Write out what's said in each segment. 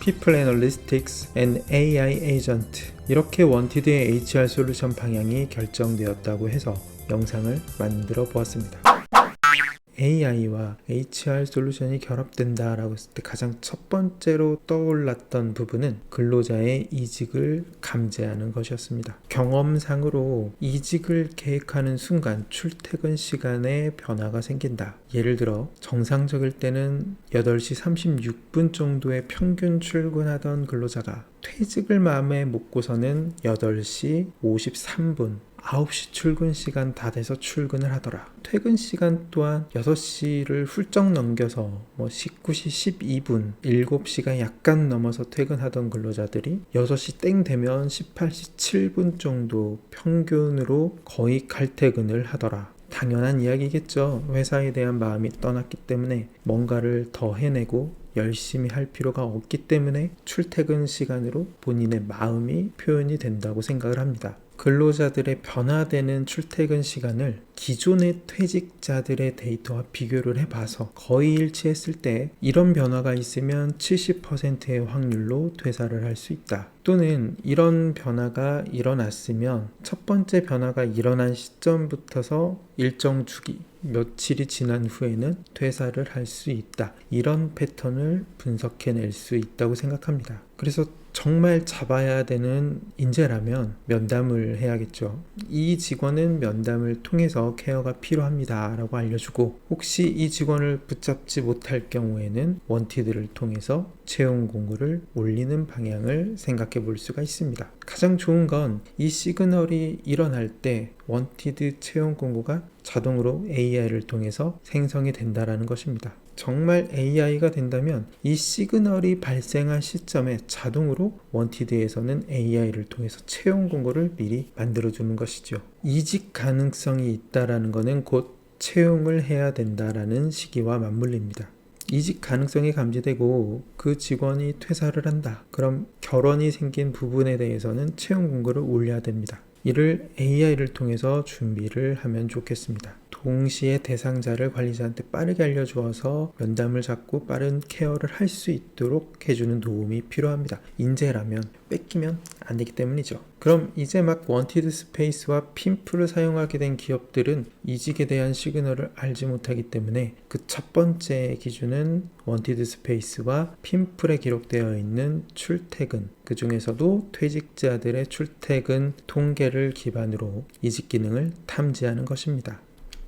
People Analytics and AI Agent, 이렇게 원티드의 HR 솔루션 방향이 결정되었다고 해서 영상을 만들어 보았습니다. AI와 HR 솔루션이 결합된다라고 했을 때 가장 첫 번째로 떠올랐던 부분은 근로자의 이직을 감지하는 것이었습니다. 경험상으로 이직을 계획하는 순간 출퇴근 시간에 변화가 생긴다. 예를 들어 정상적일 때는 8시 36분 정도의 평균 출근하던 근로자가 퇴직을 마음에 먹고서는 8시 53분 9시 출근 시간 다 돼서 출근을 하더라. 퇴근 시간 또한 6시를 훌쩍 넘겨서 19시 12분, 7시가 약간 넘어서 퇴근하던 근로자들이 6시 땡 되면 18시 7분 정도 평균으로 거의 칼퇴근을 하더라. 당연한 이야기겠죠. 회사에 대한 마음이 떠났기 때문에 뭔가를 더 해내고 열심히 할 필요가 없기 때문에 출퇴근 시간으로 본인의 마음이 표현이 된다고 생각을 합니다. 근로자들의 변화되는 출퇴근 시간을 기존의 퇴직자들의 데이터와 비교를 해봐서 거의 일치했을 때 이런 변화가 있으면 70%의 확률로 퇴사를 할 수 있다. 또는 이런 변화가 일어났으면 첫 번째 변화가 일어난 시점부터서 일정 주기 며칠이 지난 후에는 퇴사를 할 수 있다. 이런 패턴을 분석해낼 수 있다고 생각합니다. 그래서 정말 잡아야 되는 인재라면 면담을 해야겠죠. 이 직원은 면담을 통해서 케어가 필요합니다 라고 알려주고, 혹시 이 직원을 붙잡지 못할 경우에는 원티드를 통해서 채용 공고를 올리는 방향을 생각해 볼 수가 있습니다. 가장 좋은 건 이 시그널이 일어날 때 원티드 채용 공고가 자동으로 AI를 통해서 생성이 된다는 것입니다. 정말 AI가 된다면 이 시그널이 발생한 시점에 자동으로 원티드에서는 AI를 통해서 채용 공고를 미리 만들어주는 것이죠. 이직 가능성이 있다는 것은 곧 채용을 해야 된다는 시기와 맞물립니다. 이직 가능성이 감지되고 그 직원이 퇴사를 한다. 그럼 결혼이 생긴 부분에 대해서는 채용 공고를 올려야 됩니다. 이를 AI를 통해서 준비를 하면 좋겠습니다. 동시에 대상자를 관리자한테 빠르게 알려주어서 면담을 잡고 빠른 케어를 할 수 있도록 해주는 도움이 필요합니다. 인재라면 뺏기면 안 되기 때문이죠. 그럼 이제 막 원티드 스페이스와 핀풀을 사용하게 된 기업들은 이직에 대한 시그널을 알지 못하기 때문에 그 첫 번째 기준은 원티드 스페이스와 핀풀에 기록되어 있는 출퇴근, 그 중에서도 퇴직자들의 출퇴근 통계를 기반으로 이직 기능을 탐지하는 것입니다.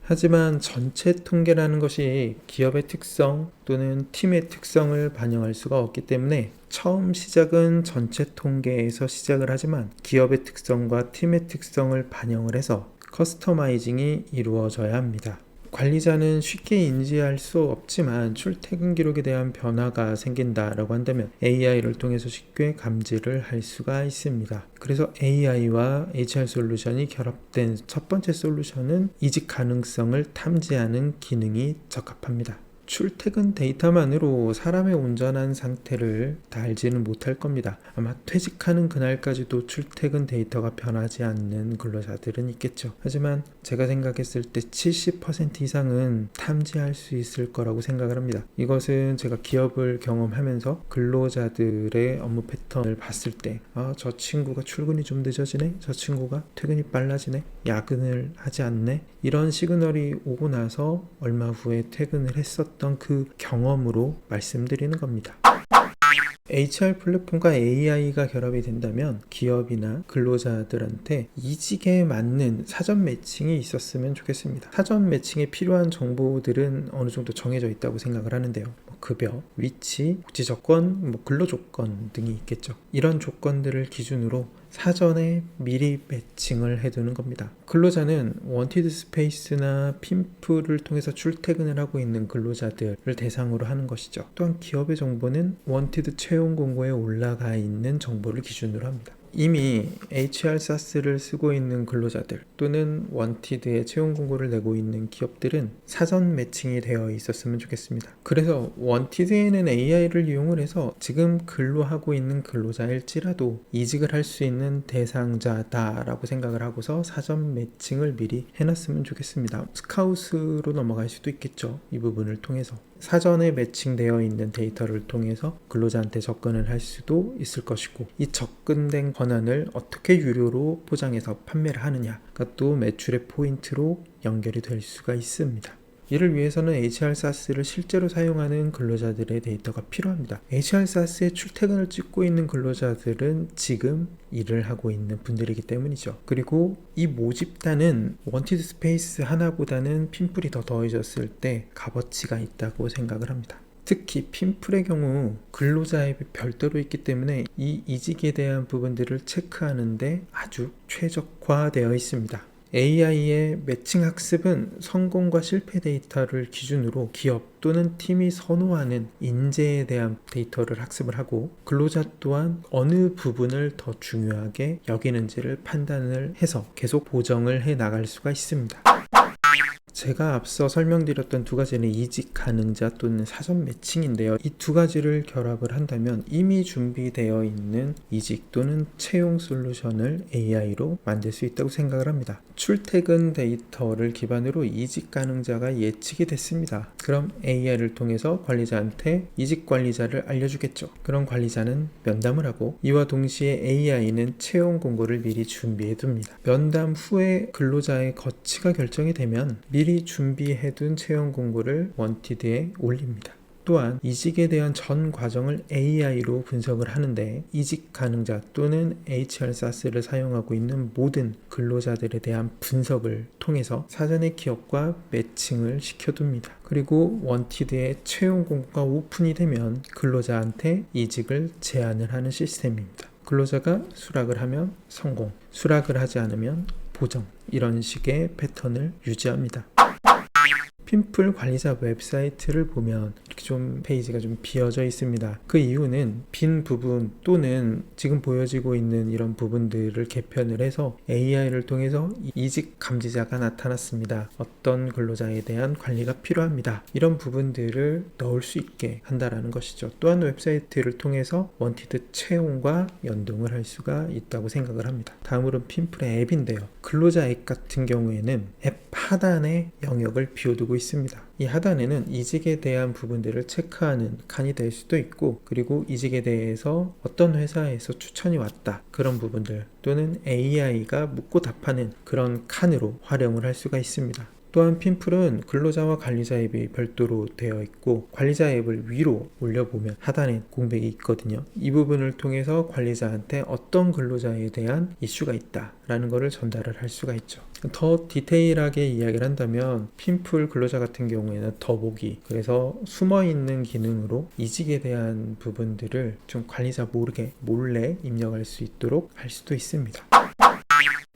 하지만 전체 통계라는 것이 기업의 특성 또는 팀의 특성을 반영할 수가 없기 때문에 처음 시작은 전체 통계에서 시작을 하지만 기업의 특성과 팀의 특성을 반영을 해서 커스터마이징이 이루어져야 합니다. 관리자는 쉽게 인지할 수 없지만 출퇴근 기록에 대한 변화가 생긴다라고 한다면 AI를 통해서 쉽게 감지를 할 수가 있습니다. 그래서 AI와 HR 솔루션이 결합된 첫 번째 솔루션은 이직 가능성을 탐지하는 기능이 적합합니다. 출퇴근 데이터만으로 사람의 온전한 상태를 다 알지는 못할 겁니다. 아마 퇴직하는 그날까지도 출퇴근 데이터가 변하지 않는 근로자들은 있겠죠. 하지만 제가 생각했을 때 70% 이상은 탐지할 수 있을 거라고 생각을 합니다. 이것은 제가 기업을 경험하면서 근로자들의 업무 패턴을 봤을 때 저 친구가 출근이 좀 늦어지네? 저 친구가 퇴근이 빨라지네? 야근을 하지 않네? 이런 시그널이 오고 나서 얼마 후에 퇴근을 했었던 그 경험으로 말씀드리는 겁니다. HR 플랫폼과 AI가 결합이 된다면 기업이나 근로자들한테 이직에 맞는 사전 매칭이 있었으면 좋겠습니다. 사전 매칭에 필요한 정보들은 어느 정도 정해져 있다고 생각을 하는데요. 급여, 위치, 복지 조건, 근로 조건 등이 있겠죠. 이런 조건들을 기준으로 사전에 미리 매칭을 해두는 겁니다. 근로자는 원티드 스페이스나 핀풀을 통해서 출퇴근을 하고 있는 근로자들을 대상으로 하는 것이죠. 또한 기업의 정보는 원티드 채용 공고에 올라가 있는 정보를 기준으로 합니다. 이미 HR SaaS를 쓰고 있는 근로자들 또는 원티드의 채용 공고를 내고 있는 기업들은 사전 매칭이 되어 있었으면 좋겠습니다. 그래서 원티드에는 AI를 이용을 해서 지금 근로하고 있는 근로자일지라도 이직을 할 수 있는 대상자다라고 생각을 하고서 사전 매칭을 미리 해놨으면 좋겠습니다. 스카웃으로 넘어갈 수도 있겠죠. 이 부분을 통해서 사전에 매칭되어 있는 데이터를 통해서 근로자한테 접근을 할 수도 있을 것이고, 이 접근된 권한을 어떻게 유료로 포장해서 판매를 하느냐가 또 매출의 포인트로 연결이 될 수가 있습니다. 이를 위해서는 HR SaaS를 실제로 사용하는 근로자들의 데이터가 필요합니다. HR SaaS에 출퇴근을 찍고 있는 근로자들은 지금 일을 하고 있는 분들이기 때문이죠. 그리고 이 모집단은 원티드 스페이스 하나보다는 핀풀이 더 더해졌을 때 값어치가 있다고 생각을 합니다. 특히 핀풀의 경우 근로자 앱이 별도로 있기 때문에 이 이직에 대한 부분들을 체크하는데 아주 최적화되어 있습니다. AI의 매칭 학습은 성공과 실패 데이터를 기준으로 기업 또는 팀이 선호하는 인재에 대한 데이터를 학습을 하고, 근로자 또한 어느 부분을 더 중요하게 여기는지를 판단을 해서 계속 보정을 해 나갈 수가 있습니다. 제가 앞서 설명드렸던 두 가지는 이직 가능자 또는 사전 매칭인데요. 이 두 가지를 결합을 한다면 이미 준비되어 있는 이직 또는 채용 솔루션을 AI로 만들 수 있다고 생각을 합니다. 출퇴근 데이터를 기반으로 이직 가능자가 예측이 됐습니다. 그럼 AI를 통해서 관리자한테 이직 관리자를 알려주겠죠. 그럼 관리자는 면담을 하고, 이와 동시에 AI는 채용 공고를 미리 준비해 둡니다. 면담 후에 근로자의 거치가 결정이 되면 미리 준비해둔 채용 공고를 원티드에 올립니다. 또한 이직에 대한 전 과정을 AI로 분석을 하는데, 이직 가능자 또는 HR SaaS를 사용하고 있는 모든 근로자들에 대한 분석을 통해서 사전에 기업과 매칭을 시켜둡니다. 그리고 원티드의 채용 공고가 오픈이 되면 근로자한테 이직을 제안을 하는 시스템입니다. 근로자가 수락을 하면 성공, 수락을 하지 않으면 보정, 이런 식의 패턴을 유지합니다. 핀풀 관리자 웹사이트를 보면 이렇게 좀 페이지가 좀 비어져 있습니다. 그 이유는 빈 부분 또는 지금 보여지고 있는 이런 부분들을 개편을 해서 AI를 통해서 이직 감지자가 나타났습니다. 어떤 근로자에 대한 관리가 필요합니다. 이런 부분들을 넣을 수 있게 한다라는 것이죠. 또한 웹사이트를 통해서 원티드 채용과 연동을 할 수가 있다고 생각을 합니다. 다음으로는 핀풀의 앱인데요. 근로자 앱 같은 경우에는 앱 하단에 영역을 비워두고 있습니다. 이 하단에는 이직에 대한 부분들을 체크하는 칸이 될 수도 있고, 그리고 이직에 대해서 어떤 회사에서 추천이 왔다, 그런 부분들 또는 AI가 묻고 답하는 그런 칸으로 활용을 할 수가 있습니다. 또한 핀풀은 근로자와 관리자 앱이 별도로 되어 있고, 관리자 앱을 위로 올려보면 하단에 공백이 있거든요. 이 부분을 통해서 관리자한테 어떤 근로자에 대한 이슈가 있다라는 것을 전달을 할 수가 있죠. 더 디테일하게 이야기를 한다면 핀풀 근로자 같은 경우에는 더보기, 그래서 숨어있는 기능으로 이직에 대한 부분들을 좀 관리자 모르게 몰래 입력할 수 있도록 할 수도 있습니다.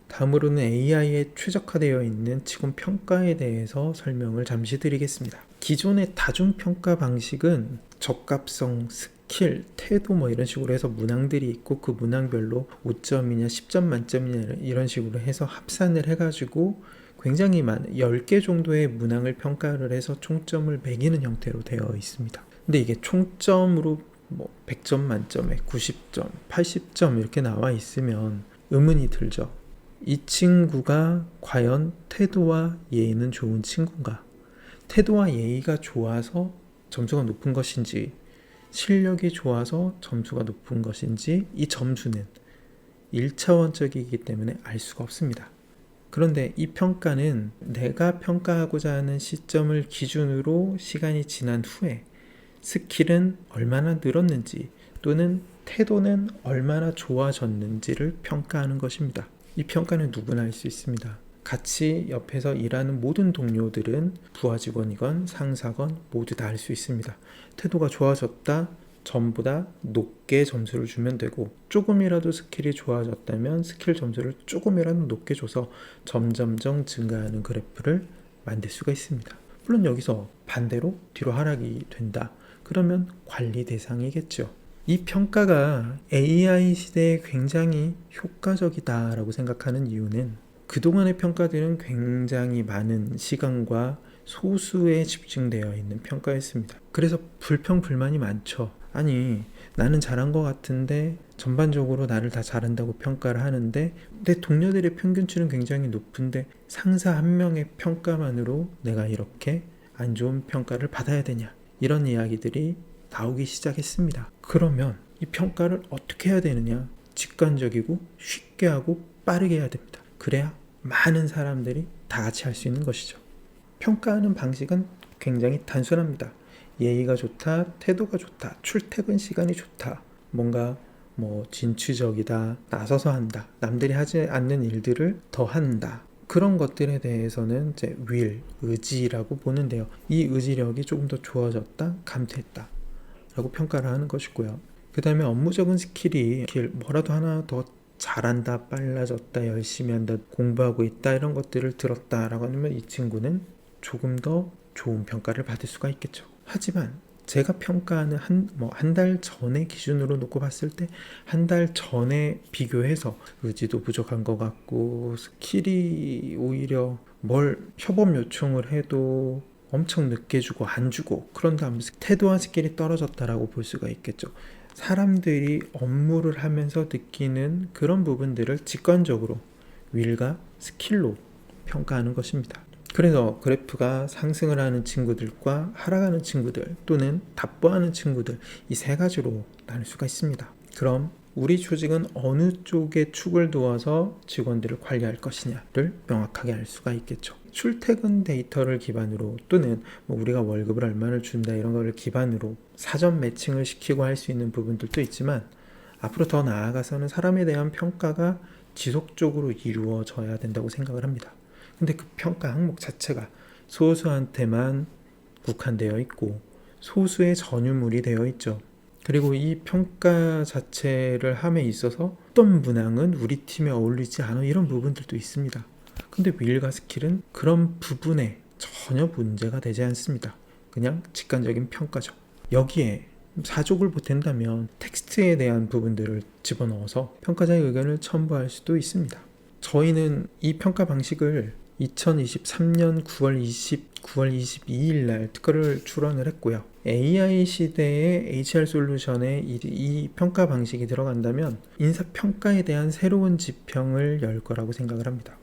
다음으로는 AI에 최적화되어 있는 직원 평가에 대해서 설명을 잠시 드리겠습니다. 기존의 다중평가 방식은 적합성, 스킬, 태도 이런 식으로 해서 문항들이 있고, 그 문항별로 5점이냐 10점 만점이냐 이런 식으로 해서 합산을 해가지고 굉장히 많은 10개 정도의 문항을 평가를 해서 총점을 매기는 형태로 되어 있습니다. 근데 이게 총점으로 100점 만점에 90점, 80점 이렇게 나와 있으면 의문이 들죠. 이 친구가 과연 태도와 예의는 좋은 친구인가? 태도와 예의가 좋아서 점수가 높은 것인지, 실력이 좋아서 점수가 높은 것인지, 이 점수는 1차원적이기 때문에 알 수가 없습니다. 그런데 이 평가는 내가 평가하고자 하는 시점을 기준으로 시간이 지난 후에 스킬은 얼마나 늘었는지 또는 태도는 얼마나 좋아졌는지를 평가하는 것입니다. 이 평가는 누구나 할 수 있습니다. 같이 옆에서 일하는 모든 동료들은 부하 직원이건 상사건 모두 다 할 수 있습니다. 태도가 좋아졌다, 전보다 높게 점수를 주면 되고, 조금이라도 스킬이 좋아졌다면 스킬 점수를 조금이라도 높게 줘서 점점점 증가하는 그래프를 만들 수가 있습니다. 물론 여기서 반대로 뒤로 하락이 된다, 그러면 관리 대상이겠죠. 이 평가가 AI 시대에 굉장히 효과적이다라고 생각하는 이유는, 그동안의 평가들은 굉장히 많은 시간과 소수에 집중되어 있는 평가였습니다. 그래서 불평불만이 많죠. 아니, 나는 잘한 것 같은데 전반적으로 나를 다 잘한다고 평가를 하는데 내 동료들의 평균치는 굉장히 높은데 상사 한 명의 평가만으로 내가 이렇게 안 좋은 평가를 받아야 되냐, 이런 이야기들이 나오기 시작했습니다. 그러면 이 평가를 어떻게 해야 되느냐? 직관적이고 쉽게 하고 빠르게 해야 됩니다. 그래야 많은 사람들이 다 같이 할 수 있는 것이죠. 평가하는 방식은 굉장히 단순합니다. 예의가 좋다, 태도가 좋다, 출퇴근 시간이 좋다, 뭔가 진취적이다, 나서서 한다, 남들이 하지 않는 일들을 더 한다, 그런 것들에 대해서는 이제 의지라고 보는데요. 이 의지력이 조금 더 좋아졌다, 감퇴했다 라고 평가를 하는 것이고요. 그 다음에 업무적인 스킬이 뭐라도 하나 더 잘한다, 빨라졌다, 열심히 한다, 공부하고 있다, 이런 것들을 들었다라고 하면 이 친구는 조금 더 좋은 평가를 받을 수가 있겠죠. 하지만 제가 평가하는 한 달 전의 기준으로 놓고 봤을 때 한 달 전에 비교해서 의지도 부족한 것 같고, 스킬이 오히려 협업 요청을 해도 엄청 늦게 주고 안 주고, 그런 다음에 태도와 스킬이 떨어졌다라고 볼 수가 있겠죠. 사람들이 업무를 하면서 느끼는 그런 부분들을 직관적으로 윌과 스킬로 평가하는 것입니다. 그래서 그래프가 상승을 하는 친구들과 하락하는 친구들, 또는 답보하는 친구들, 이 세 가지로 나눌 수가 있습니다. 그럼 우리 조직은 어느 쪽에 축을 두어서 직원들을 관리할 것이냐를 명확하게 알 수가 있겠죠. 출퇴근 데이터를 기반으로, 또는 우리가 월급을 얼마를 준다, 이런 거를 기반으로 사전 매칭을 시키고 할 수 있는 부분들도 있지만, 앞으로 더 나아가서는 사람에 대한 평가가 지속적으로 이루어져야 된다고 생각을 합니다. 근데 그 평가 항목 자체가 소수한테만 국한되어 있고 소수의 전유물이 되어 있죠. 그리고 이 평가 자체를 함에 있어서 어떤 문항은 우리 팀에 어울리지 않아, 이런 부분들도 있습니다. 근데 윌과 스킬은 그런 부분에 전혀 문제가 되지 않습니다. 그냥 직관적인 평가죠. 여기에 사족을 보탠다면 텍스트에 대한 부분들을 집어넣어서 평가자의 의견을 첨부할 수도 있습니다. 저희는 이 평가 방식을 2023년 9월 22일 날 특허를 출원을 했고요. AI 시대의 HR 솔루션에 이 평가 방식이 들어간다면 인사평가에 대한 새로운 지평을 열 거라고 생각을 합니다.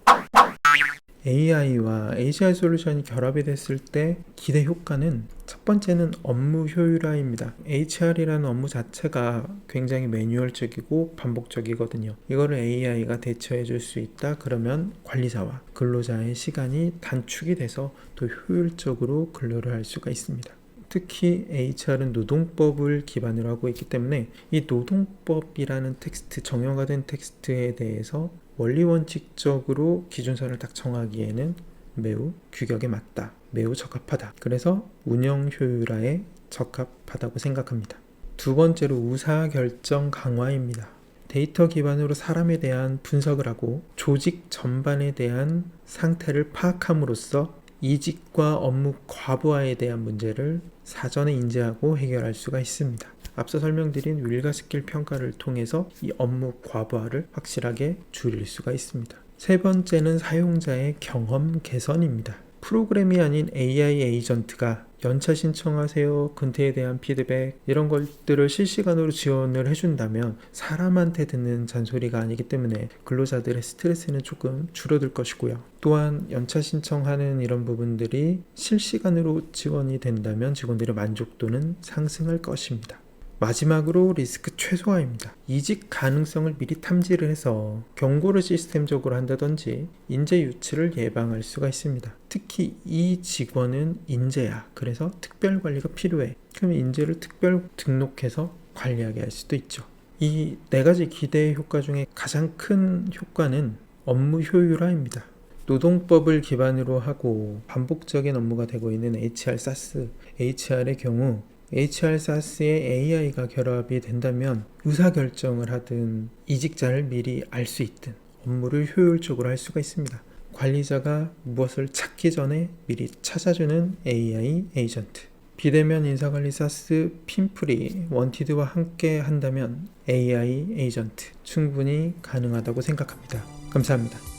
AI와 HR 솔루션이 결합이 됐을 때 기대 효과는, 첫 번째는 업무 효율화입니다. HR이라는 업무 자체가 굉장히 매뉴얼적이고 반복적이거든요. 이거를 AI가 대처해 줄 수 있다 그러면 관리자와 근로자의 시간이 단축이 돼서 더 효율적으로 근로를 할 수가 있습니다. 특히 HR은 노동법을 기반으로 하고 있기 때문에 이 노동법이라는 텍스트, 정형화 된 텍스트에 대해서 원리 원칙적으로 기준선을 딱 정하기에는 매우 규격에 맞다, 매우 적합하다. 그래서 운영 효율화에 적합하다고 생각합니다. 두 번째로 의사결정 강화입니다. 데이터 기반으로 사람에 대한 분석을 하고 조직 전반에 대한 상태를 파악함으로써 이직과 업무 과부하에 대한 문제를 사전에 인지하고 해결할 수가 있습니다. 앞서 설명드린 윌과 스킬 평가를 통해서 이 업무 과부하를 확실하게 줄일 수가 있습니다. 세 번째는 사용자의 경험 개선입니다. 프로그램이 아닌 AI 에이전트가 연차 신청하세요, 근태에 대한 피드백, 이런 것들을 실시간으로 지원을 해준다면 사람한테 듣는 잔소리가 아니기 때문에 근로자들의 스트레스는 조금 줄어들 것이고요. 또한 연차 신청하는 이런 부분들이 실시간으로 지원이 된다면 직원들의 만족도는 상승할 것입니다. 마지막으로 리스크 최소화입니다. 이직 가능성을 미리 탐지를 해서 경고를 시스템적으로 한다든지 인재 유치를 예방할 수가 있습니다. 특히 이 직원은 인재야, 그래서 특별 관리가 필요해, 그러면 인재를 특별 등록해서 관리하게 할 수도 있죠. 이 네 가지 기대 효과 중에 가장 큰 효과는 업무 효율화입니다. 노동법을 기반으로 하고 반복적인 업무가 되고 있는 HR, SaaS, HR의 경우 HR, SaaS에 AI가 결합이 된다면 의사결정을 하든 이직자를 미리 알 수 있든 업무를 효율적으로 할 수가 있습니다. 관리자가 무엇을 찾기 전에 미리 찾아주는 AI 에이전트, 비대면 인사관리 SaaS 핀프리 원티드와 함께 한다면 AI 에이전트 충분히 가능하다고 생각합니다. 감사합니다.